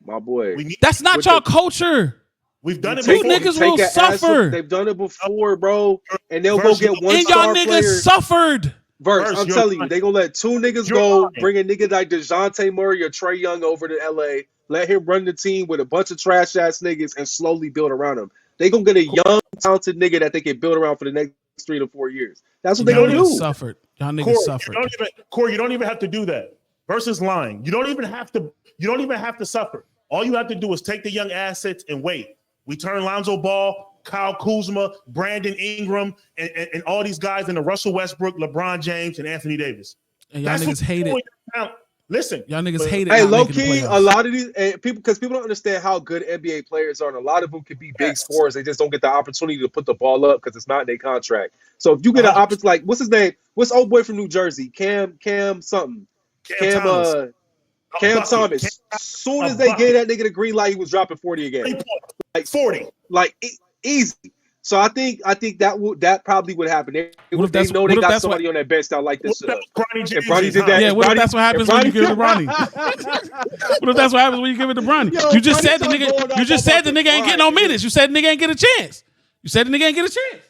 My boy. That's not y'all culture. We've done it before. You niggas will suffer. They've done it before, bro. And they'll go get one star player. And y'all niggas suffered. Verse, I'm telling you, they're going to let two niggas go, bring a nigga like DeJounte Murray or Trae Young over to LA, let him run the team with a bunch of trash-ass niggas and slowly build around him. They're going to get a young, talented nigga that they can build around for the next 3 to 4 years. That's what they're going to do. Y'all niggas suffered. Corey, you don't even have to do that. Verse is lying. You don't even have to suffer. All you have to do is take the young assets and wait. We turn Lonzo Ball, Kyle Kuzma, Brandon Ingram, and all these guys in the Russell Westbrook, LeBron James, and Anthony Davis. And y'all niggas hate it. Listen, y'all niggas hate it. Hey, not low making the key, playoffs. a lot of these people, because people don't understand how good NBA players are, and a lot of them can be big scorers. They just don't get the opportunity to put the ball up because it's not in their contract. So if you get an opportunity, like what's his name? What's old boy from New Jersey? Cam something. Cam Thomas. Soon as they gave that nigga the green light, he was dropping 40 again. Like 40, easy. So I think that probably would happen. They know they got somebody on that bench that like this shit up. Bronny did that. Yeah, what if that's what happens when you give it to Bronny? What if that's what happens when you give it to Bronny? You just said the nigga. You just said the nigga ain't getting no minutes. You said the nigga ain't get a chance. You said the nigga ain't get a chance.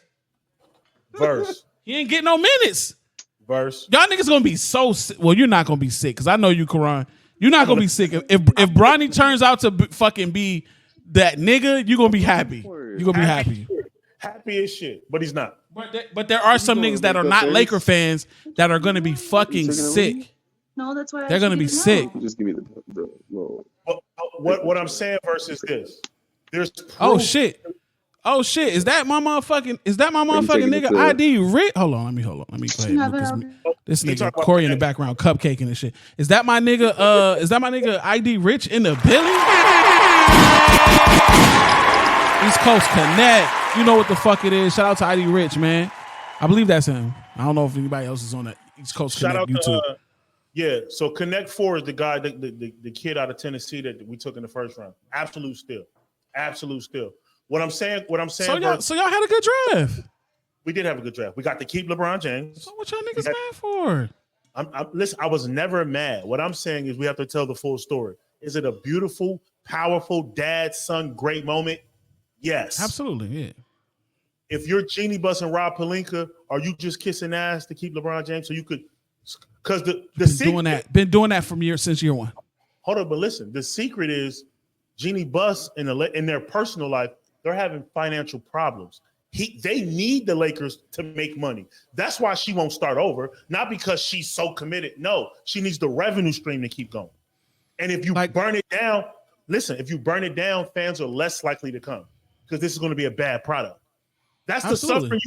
Verse. He ain't getting no minutes. Verse. Y'all niggas gonna be so sick. Well, you're not gonna be sick because I know you, Karan. You're not gonna be sick if Bronny turns out to fucking be that nigga. You are gonna be happy. You gonna be happy. Happy as shit, but he's not. But there are some niggas that are not Laker fans that are gonna be fucking sick. No, that's why they're gonna be sick. Just give me the little. What I'm saying versus this. There's proof. Oh shit. Is that my motherfucking nigga ID Rich? Hold on, let me go ahead. This nigga Corey in the background cupcaking and shit. Is that my nigga ID Rich in the building? East Coast Connect. You know what the fuck it is. Shout out to ID Rich, man. I believe that's him. I don't know if anybody else is on that East Coast Connect YouTube. So Connect 4 is the guy, the kid out of Tennessee that we took in the first round. Absolute steal. What I'm saying. So y'all had a good draft. We did have a good draft. We got to keep LeBron James. So what y'all niggas mad for? Listen, I was never mad. What I'm saying is we have to tell the full story. Is it a beautiful, powerful dad-son great moment? Yes. Absolutely, yeah. If you're Genie Bus and Rob Pelinka, are you just kissing ass to keep LeBron James so you could? Because been doing that since year one. Hold on, but listen, the secret is Genie Bus in their personal life, they're having financial problems. They need the Lakers to make money. That's why she won't start over, not because she's so committed. No, she needs the revenue stream to keep going. And if you burn it down, fans are less likely to come because this is going to be a bad product. That's Absolutely.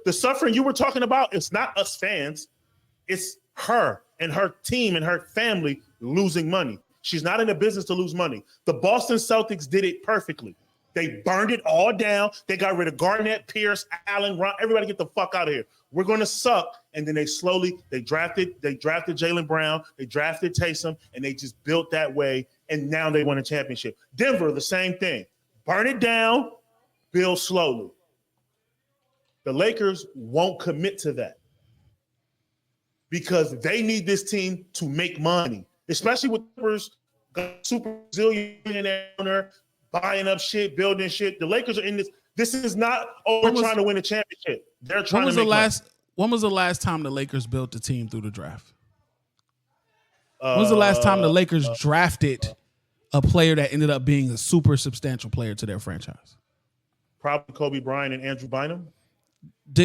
The suffering you were talking about. It's not us fans. It's her and her team and her family losing money. She's not in the business to lose money. The Boston Celtics did it perfectly. They burned it all down. They got rid of Garnett, Pierce, Allen, Ron. Everybody get the fuck out of here. We're going to suck. And then they drafted Jaylen Brown. They drafted Taysom, and they just built that way. And now they won a championship. Denver, the same thing. Burn it down, build slowly. The Lakers won't commit to that because they need this team to make money, especially with the super resilient owner, buying up shit, building shit. The Lakers are in this. This is not, we're trying to win a championship. They're trying to make money. When was the last time the Lakers built a team through the draft? When was the last time the Lakers drafted a player that ended up being a super substantial player to their franchise? Probably Kobe Bryant and Andrew Bynum.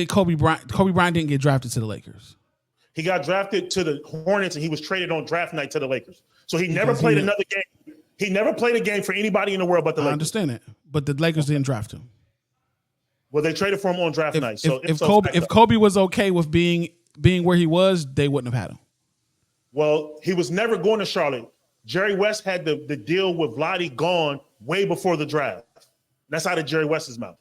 Kobe Bryant didn't get drafted to the Lakers. He got drafted to the Hornets and he was traded on draft night to the Lakers. So he never played another game. He never played a game for anybody in the world but the Lakers. I understand it, but the Lakers didn't draft him. Well, they traded for him on draft night. So if Kobe was okay with being where he was, they wouldn't have had him. Well, he was never going to Charlotte. Jerry West had the deal with Vlade gone way before the draft. That's out of Jerry West's mouth.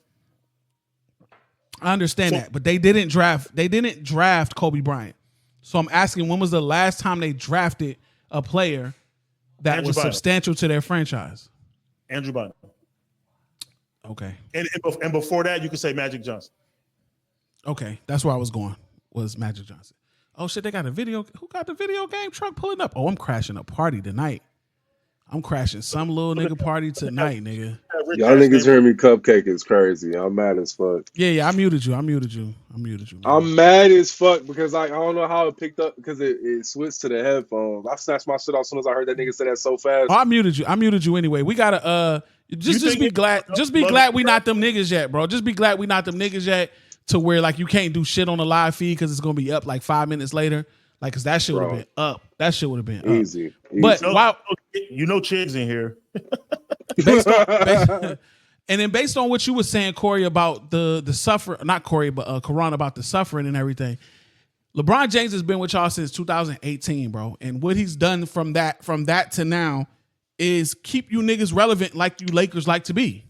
I understand that, but they didn't draft Kobe Bryant. So I'm asking, when was the last time they drafted a player that was substantial to their franchise? Andrew Bynum. Okay. And before that, you could say Magic Johnson. Okay, that's where I was going, was Magic Johnson. Oh shit, they got a video. Who got the video game truck pulling up? Oh, I'm crashing a party tonight. I'm crashing some little nigga party tonight, nigga. Y'all niggas hear me cupcake is crazy. I'm mad as fuck. Yeah, I muted you. I'm mad as fuck because I don't know how it picked up because it switched to the headphones. I snatched my shit off as soon as I heard that nigga say that so fast. Oh, I muted you anyway. We gotta just be glad we not them niggas yet, bro. Just be glad we not them niggas yet to where like you can't do shit on the live feed because it's gonna be up like 5 minutes later. Like, cause that shit would have been up. That shit would have been easy. But Chig's in here. And then based on what you were saying, Corey, about the suffer, not Corey, but Karan, about the suffering and everything. LeBron James has been with y'all since 2018, bro. And what he's done from that to now is keep you niggas relevant like you Lakers like to be.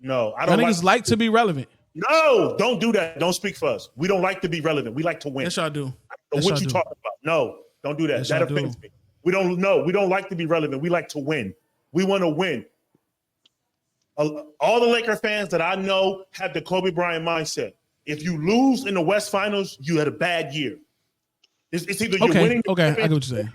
No, I don't. Niggas like to be relevant. No, don't do that. Don't speak for us. We don't like to be relevant. We like to win. Yes, y'all do. Yes, what you talking about? No, don't do that. Yes, that offends me. We don't know. We don't like to be relevant. We like to win. We want to win. All the Laker fans that I know have the Kobe Bryant mindset. If you lose in the West Finals, you had a bad year. It's either you're winning. Okay, I get what you're saying.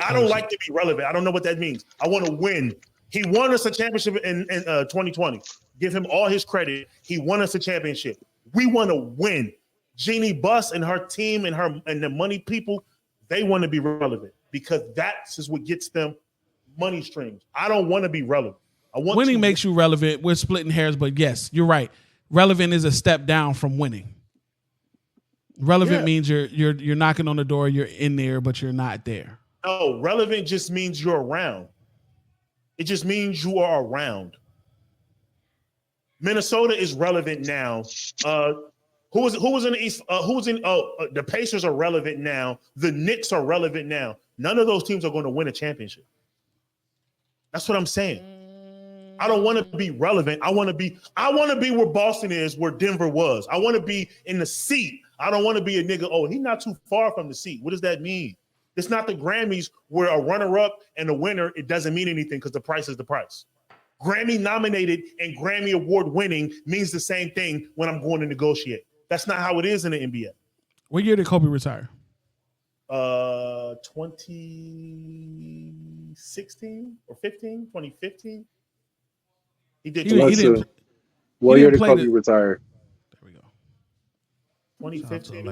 I don't like to be relevant. I don't know what that means. I want to win. He won us a championship in 2020. Give him all his credit. He won us a championship. We want to win. Jeannie Buss and her team and the money people, they want to be relevant because that is what gets them money streams. I don't want to be relevant. Winning makes you relevant. We're splitting hairs, but yes, you're right. Relevant is a step down from winning. Relevant means you're knocking on the door, you're in there, but you're not there. No, relevant just means you're around. It just means you are around. Minnesota is relevant now. Who was in the East? The Pacers are relevant now. The Knicks are relevant now. None of those teams are going to win a championship. That's what I'm saying. I don't want to be relevant. I want to be where Boston is, where Denver was. I want to be in the seat. I don't want to be a nigga. Oh, he's not too far from the seat. What does that mean? It's not the Grammys where a runner-up and a winner, it doesn't mean anything because the price is the price. Grammy nominated and Grammy award winning means the same thing when I'm going to negotiate. That's not how it is in the NBA. What year did Kobe retire? 2016 or 15? 2015? He did. What year did Kobe retire? There we go. 2015.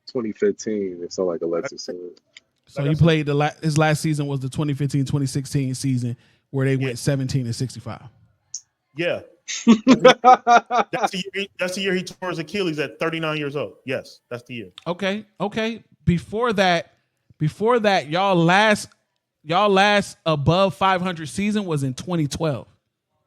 2015. It sounded like Alexa said. So he played his last season was the 2015-2016 season where they went 17-65. Yeah. That's the year he tore his Achilles at 39 years old. Yes, that's the year. Okay. Before that, y'all last above 500 season was in 2012.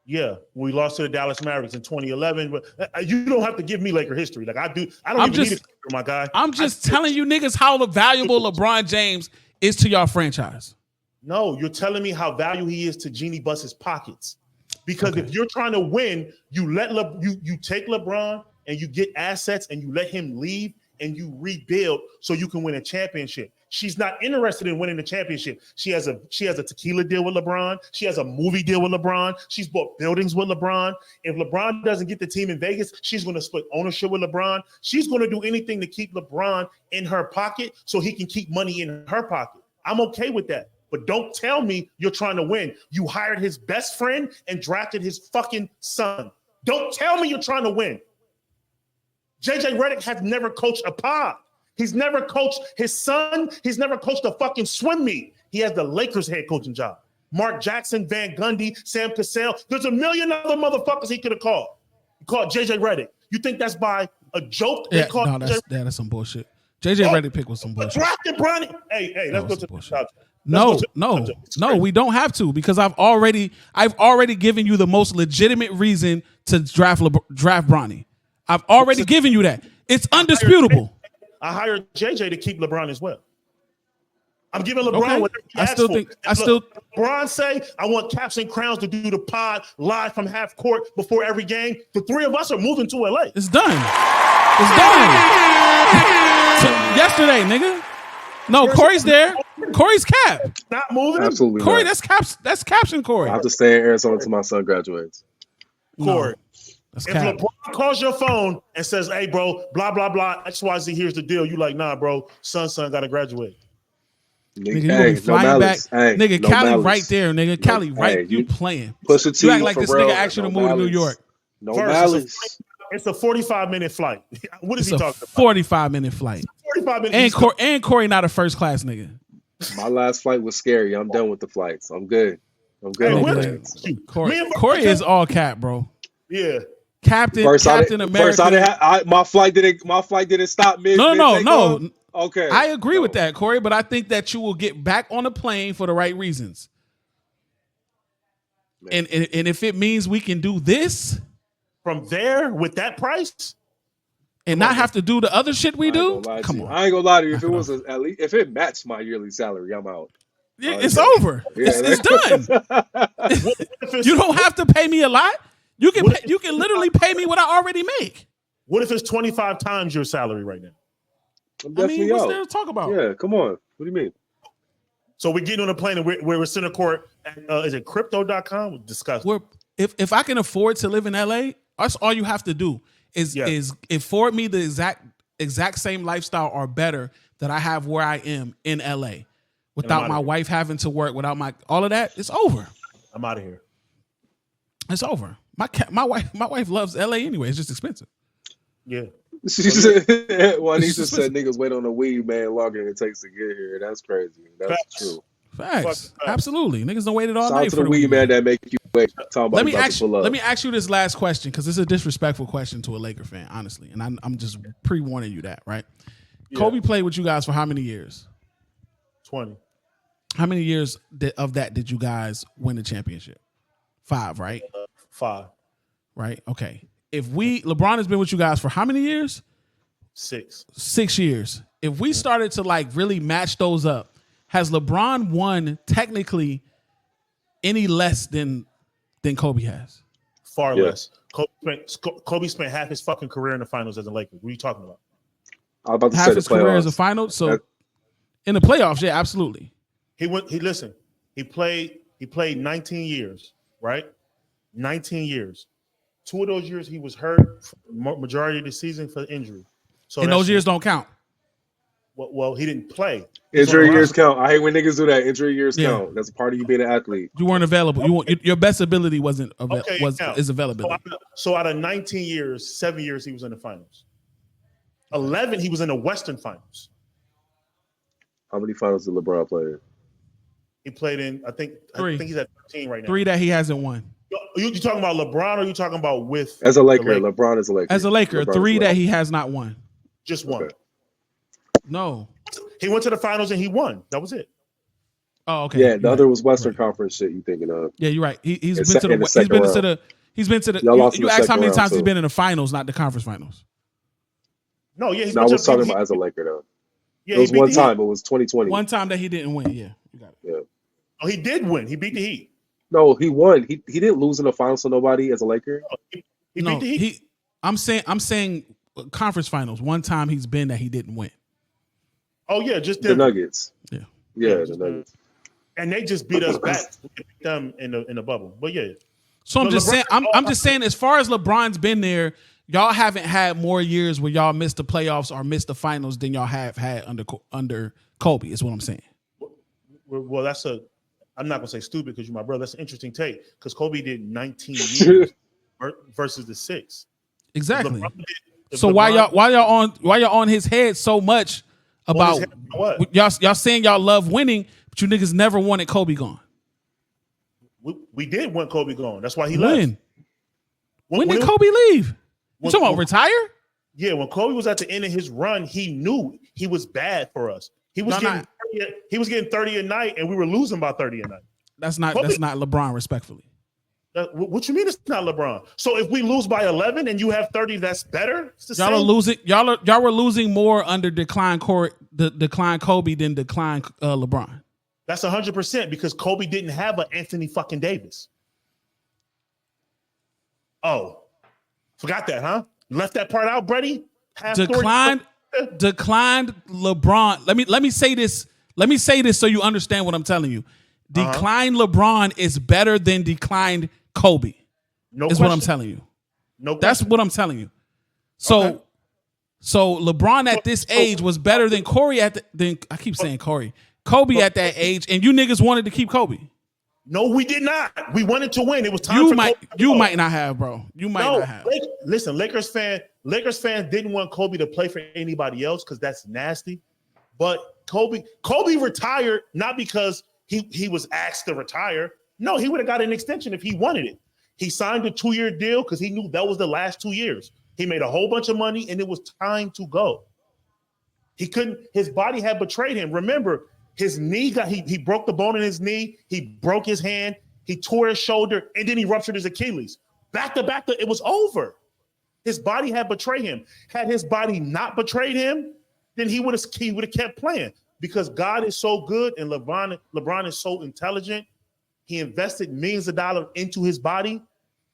Yeah, we lost to the Dallas Mavericks in 2011. But you don't have to give me Laker history. Like I do. I don't even need it, my guy. I'm just telling you niggas how valuable LeBron James is to y'all franchise. No, you're telling me how valuable he is to Jeannie Buss's pockets. Because if you're trying to win, you you take LeBron and you get assets and you let him leave and you rebuild so you can win a championship. She's not interested in winning the championship. She has a tequila deal with LeBron. She has a movie deal with LeBron. She's bought buildings with LeBron. If LeBron doesn't get the team in Vegas, she's going to split ownership with LeBron. She's going to do anything to keep LeBron in her pocket so he can keep money in her pocket. I'm okay with that. But don't tell me you're trying to win. You hired his best friend and drafted his fucking son. Don't tell me you're trying to win. JJ Redick has never coached a pod. He's never coached his son. He's never coached a fucking swim meet. He has the Lakers head coaching job. Mark Jackson, Van Gundy, Sam Cassell. There's a million other motherfuckers he could have called. He called JJ Redick. You think that's by a joke? Yeah, no, that's some bullshit. JJ Redick pick was some bullshit. Drafted Bronny. Hey, let's go to the subject. No, we don't have to because I've already given you the most legitimate reason to draft Bronny. I've already given you that. It's undisputable. I hired JJ to keep LeBron as well. I'm giving LeBron whatever he asks for. LeBron say, I want caps and crowns to do the pod live from half court before every game. The three of us are moving to LA. It's done. Yesterday, nigga. No, Corey's there. Corey's cap. Not moving. Absolutely. Corey, not. that's caption Corey. I have to stay in Arizona until my son graduates. Corey. No, if LeBron calls your phone and says, hey, bro, blah, blah, blah, XYZ, here's the deal. You like, nah, bro, son got to graduate. Nigga, you gonna be flying back. Nigga, Cali right there, nigga. Cali right. You playing. Push it to you act like this nigga actually moved to New York. No malice. It's a 45-minute flight. What is he talking about? 45-minute flight. 45 minutes. And Corey not a first class nigga. My last flight was scary. I'm done with the flights. I'm good. Hey, Corey is all cap, bro. Yeah. Captain America. My flight didn't stop mid. No. Okay. I agree with that, Corey, but I think that you will get back on the plane for the right reasons. And if it means we can do this from there with that price and not have to do the other shit we do, come on. I ain't gonna lie to you. If it was at least if it matched my yearly salary, I'm out. It's over. Yeah, it's done. You don't have to pay me a lot. You can literally pay me what I already make. What if it's 25 times your salary right now? What's there to talk about? Yeah, come on. What do you mean? So we're getting on a plane and we're center court. Is it crypto.com? Disgusting. If I can afford to live in LA, that's all you have to do is afford me the exact same lifestyle or better that I have where I am in LA without my wife having to work, without all of that. It's over. I'm out of here. It's over. My wife loves LA anyway. It's just expensive. Yeah. She said, Juanita said niggas wait on the weed man longer than it takes to get here. That's crazy. That's true. Facts. Absolutely. Niggas don't wait all night for the Shout out to the weed man that make you wait. Let me ask you this last question, because this is a disrespectful question to a Laker fan, honestly. And I'm just pre-warning you that, right? Yeah. Kobe played with you guys for how many years? 20. How many years of that did you guys win the championship? 5, right? 5. Right? Okay. LeBron has been with you guys for how many years? 6. 6 years. If we started to really match those up, has LeBron won technically any less than Kobe has? Far less. Kobe spent half his fucking career in the finals as a Laker. What are you talking about? I was about to half say his the playoffs. Career as a final. So in the playoffs, yeah, absolutely. He played 19 years, right? 19 years. 2 of those years he was hurt for the majority of the season for injury. So and those years don't count. Well, he didn't play. Injury years count. I hate when niggas do that. Injury years count. That's a part of you being an athlete. You weren't available. Your best ability is availability. So out of 19 years, 7 years he was in the finals. 11 he was in the Western Finals. How many finals did LeBron play in? He played in, I think he's at 13 right now. 3 that he hasn't won. You talking about LeBron, or you talking about with as a Laker? LeBron is a Laker. As a Laker, 3 that he has not won. Just one. Okay. No. He went to the finals and he won. That was it. Oh, okay. Yeah, the other was Western Conference shit you thinking of. Yeah, you're right. He's been to the you asked how many times he's been in the finals, not the conference finals. No, yeah. I was talking about as a Laker though. Yeah, it was one time. It was 2020. One time that he didn't win. Yeah, you got it. Yeah. Oh, he did win. He beat the Heat. No, he won. He didn't lose in the finals to nobody as a Laker. No, he beat the Heat. I'm saying conference finals. One time he's been that he didn't win. Oh yeah, just the Nuggets. Yeah, the Nuggets. And they just beat us back. We beat them in the bubble. But yeah. So I'm just saying. I'm just saying. As far as LeBron's been there, y'all haven't had more years where y'all missed the playoffs or missed the finals than y'all have had under Kobe. Is what I'm saying. Well, I'm not gonna say stupid because you're my brother. That's an interesting take because Kobe did 19 years versus the 6. Exactly. So why y'all on his head so much about what? Y'all saying y'all love winning, but you niggas never wanted Kobe gone. We did want Kobe gone. That's why he left. When did Kobe leave? You talking about retire? Yeah, when Kobe was at the end of his run, he knew he was bad for us. He was getting 30 a night, and we were losing by 30 a night. That's not LeBron, respectfully. What you mean it's not LeBron? So if we lose by 11 and you have 30, that's better? Y'all are losing. Y'all were losing more under decline Kobe than decline LeBron. That's 100% because Kobe didn't have an Anthony fucking Davis. Oh, forgot that, huh? You left that part out, Brady? Declined LeBron. Let me say this. Let me say this so you understand what I'm telling you. Declined LeBron is better than declined Kobe. No, is what I'm telling you. No, that's what I'm telling you. So LeBron at this age was better than Kobe I keep saying Kobe at that age, and you niggas wanted to keep Kobe. No, we did not. We wanted to win. It was time. You might not have, bro. You might not have. Listen, Lakers fans didn't want Kobe to play for anybody else because that's nasty. But Kobe retired not because he was asked to retire. No, he would have got an extension if he wanted it. He signed a 2-year deal because he knew that was the last 2 years. He made a whole bunch of money and it was time to go. He couldn't. His body had betrayed him. Remember, his knee he broke the bone in his knee. He broke his hand. He tore his shoulder, and then he ruptured his Achilles. Back to back, it was over. His body had betrayed him. Had his body not betrayed him, then he would have kept playing. Because God is so good and LeBron is so intelligent. He invested millions of dollars into his body.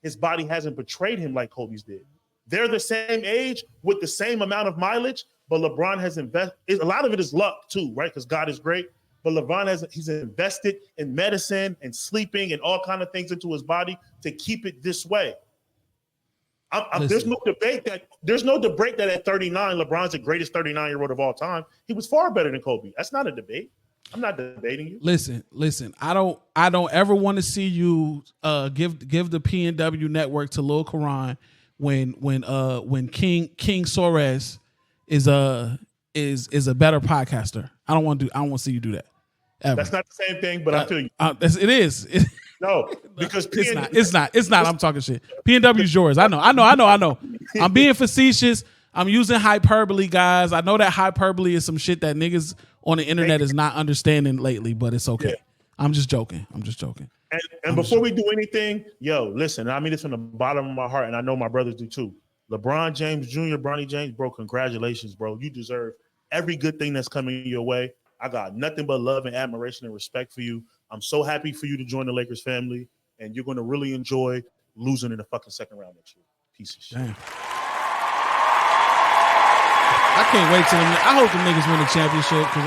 His body hasn't betrayed him like Kobe's did. They're the same age with the same amount of mileage, but LeBron has invested. A lot of it is luck too, right? Because God is great. But LeBron he's invested in medicine and sleeping and all kind of things into his body to keep it this way. There's no debate that at 39, LeBron's the greatest 39-year-old of all time. He was far better than Kobe. That's not a debate. I'm not debating you. Listen. I don't ever want to see you give the PNW network to Lil Karan when King Suarez is a better podcaster. I don't want to see you do that. Ever. That's not the same thing, but I feel you. It is. No, because it's not. I'm talking shit. PNW is yours. I know. I'm being facetious. I'm using hyperbole, guys. I know that hyperbole is some shit that niggas on the internet is not understanding lately, but it's okay. Yeah. I'm just joking. And before we do anything, listen, I mean this from the bottom of my heart, and I know my brothers do too. LeBron James Jr., Bronny James, bro, congratulations, bro. You deserve every good thing that's coming your way. I got nothing but love and admiration and respect for you. I'm so happy for you to join the Lakers family, and you're going to really enjoy losing in the fucking second round next year. Piece of shit. Damn. I can't wait till I hope the niggas win the championship because